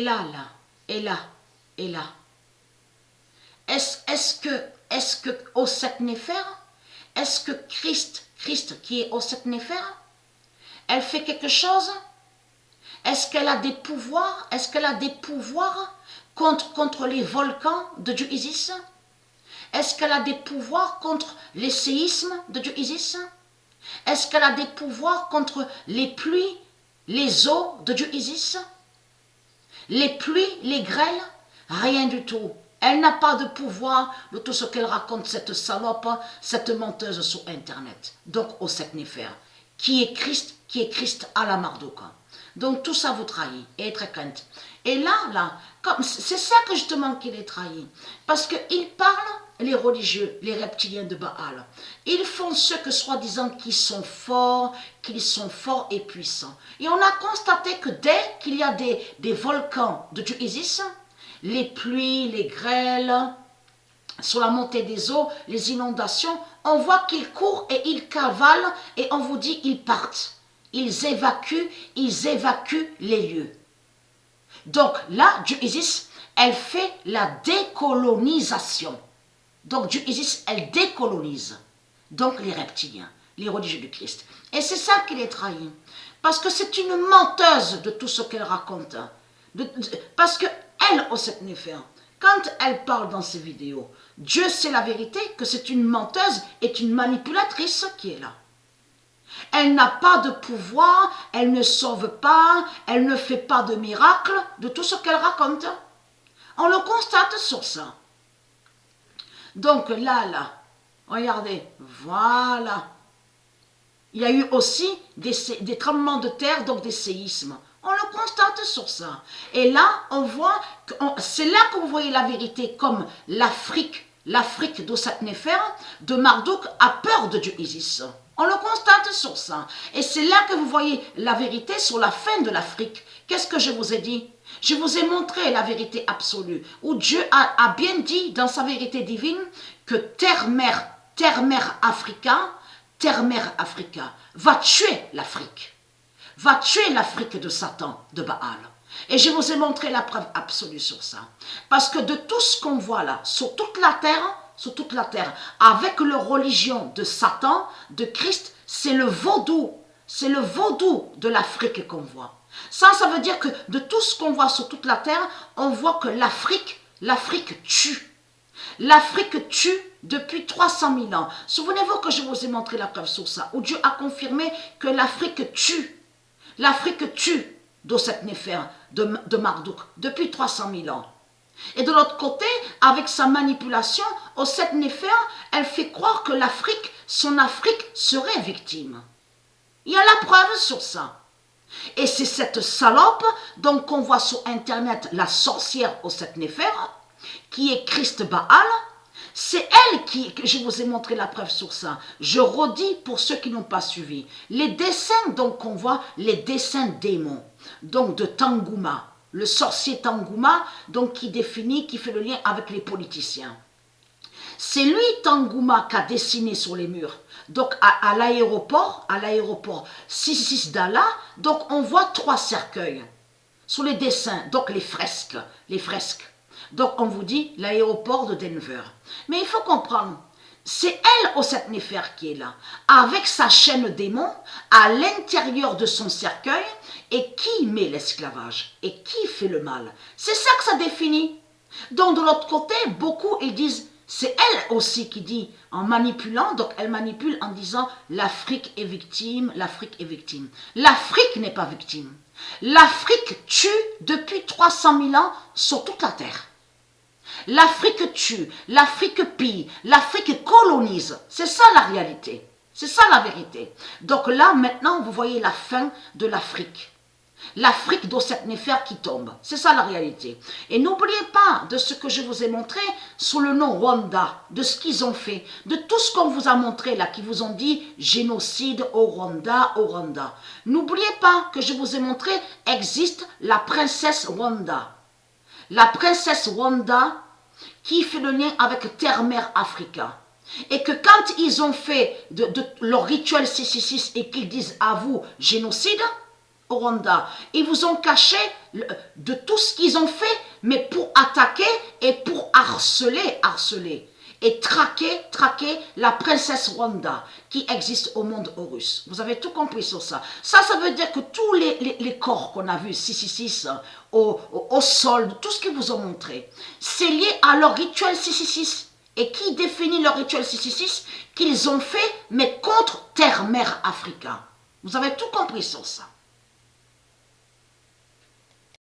Et là, et là. Est-ce que au Seth Néfer, est-ce que Christ qui est au Seth Néfer, elle fait quelque chose? Est-ce qu'elle a des pouvoirs? Est-ce qu'elle a des pouvoirs contre les volcans de Dieu Isis? Est-ce qu'elle a des pouvoirs contre les séismes de Dieu Isis? Est-ce qu'elle a des pouvoirs contre les pluies, les eaux de Dieu Isis? Les pluies, les grêles? Rien du tout. Elle n'a pas de pouvoir de tout ce qu'elle raconte, cette salope, cette menteuse sur Internet. Donc, au Seth Néfer, qui est Christ à la Mardouka. Donc, tout ça vous trahit et est très crainte. Et là, c'est ça que justement qu'il est trahi. Parce qu'ils parlent, les religieux, les reptiliens de Baal. Ils font ce que soi-disant qu'ils sont forts et puissants. Et on a constaté que dès qu'il y a des volcans de Dieu Isis, les pluies, les grêles, sur la montée des eaux, les inondations, on voit qu'ils courent et ils cavalent et on vous dit ils partent. Ils évacuent les lieux. Donc là, Dieu Isis, elle fait la décolonisation. Donc Dieu Isis, elle décolonise. Donc les reptiliens, les religieux du Christ. Et c'est ça qui les trahit. Parce que c'est une menteuse de tout ce qu'elle raconte. Parce que elle, au Seth Néfer, quand elle parle dans ses vidéos, Dieu sait la vérité que c'est une menteuse et une manipulatrice qui est là. Elle n'a pas de pouvoir, elle ne sauve pas, elle ne fait pas de miracle de tout ce qu'elle raconte. On le constate sur ça. Donc là, regardez, voilà. Il y a eu aussi des tremblements de terre, donc des séismes. On le constate sur ça. Et là, on voit, c'est là que vous voyez la vérité, comme l'Afrique de Seth Néfer, de Marduk, a peur de Dieu Isis. On le constate sur ça. Et c'est là que vous voyez la vérité sur la fin de l'Afrique. Qu'est-ce que je vous ai dit? Je vous ai montré la vérité absolue, où Dieu a bien dit dans sa vérité divine que terre-mère Africa, va tuer l'Afrique. Va tuer l'Afrique de Satan, de Baal. Et je vous ai montré la preuve absolue sur ça. Parce que de tout ce qu'on voit là, sur toute la terre, avec la religion de Satan, de Christ, c'est le vaudou de l'Afrique qu'on voit. Ça veut dire que de tout ce qu'on voit sur toute la terre, on voit que l'Afrique tue. L'Afrique tue depuis 300 000 ans. Souvenez-vous que je vous ai montré la preuve sur ça, où Dieu a confirmé que l'Afrique tue. L'Afrique tue de Seth Néfer, de Marduk, depuis 300 000 ans. Et de l'autre côté, avec sa manipulation, au Seth Néfer, elle fait croire que son Afrique serait victime. Il y a la preuve sur ça. Et c'est cette salope, donc qu'on voit sur Internet, la sorcière au Seth Néfer, qui est Christ Baal. C'est elle que je vous ai montré la preuve sur ça. Je redis pour ceux qui n'ont pas suivi. Les dessins, donc qu'on voit, les dessins démons, donc de Tangouma, le sorcier Tangouma, donc qui fait le lien avec les politiciens. C'est lui, Tangouma, qui a dessiné sur les murs. Donc à l'aéroport 666 d'Allah, donc on voit 3 cercueils sur les dessins, donc les fresques. Donc on vous dit l'aéroport de Denver. Mais il faut comprendre, c'est elle au Seth Néfer qui est là, avec sa chaîne démon, à l'intérieur de son cercueil, et qui met l'esclavage, et qui fait le mal. C'est ça que ça définit. Donc de l'autre côté, beaucoup ils disent, c'est elle aussi qui dit, en manipulant, donc elle manipule en disant l'Afrique est victime, l'Afrique est victime. L'Afrique n'est pas victime. L'Afrique tue depuis 300 000 ans sur toute la terre. L'Afrique tue, l'Afrique pille, l'Afrique colonise. C'est ça la réalité. C'est ça la vérité. Donc là, maintenant, vous voyez la fin de l'Afrique. L'Afrique de Seth Néfer qui tombe. C'est ça la réalité. Et n'oubliez pas de ce que je vous ai montré sous le nom Rwanda, de ce qu'ils ont fait, de tout ce qu'on vous a montré là, qui vous ont dit génocide au Rwanda, au Rwanda. N'oubliez pas que je vous ai montré, existe la princesse Rwanda. La princesse Rwanda qui fait le lien avec Terre-Mère Africa. Et que quand ils ont fait leur rituel 666 et qu'ils disent à vous génocide, au Rwanda. Ils vous ont caché de tout ce qu'ils ont fait, mais pour attaquer et pour harceler et traquer la princesse Rwanda qui existe au monde russe. Vous avez tout compris sur ça. Ça veut dire que tous les corps qu'on a vus, 666, au sol, tout ce qu'ils vous ont montré, c'est lié à leur rituel 666. Et qui définit leur rituel 666 qu'ils ont fait, mais contre terre-mère africain. Vous avez tout compris sur ça.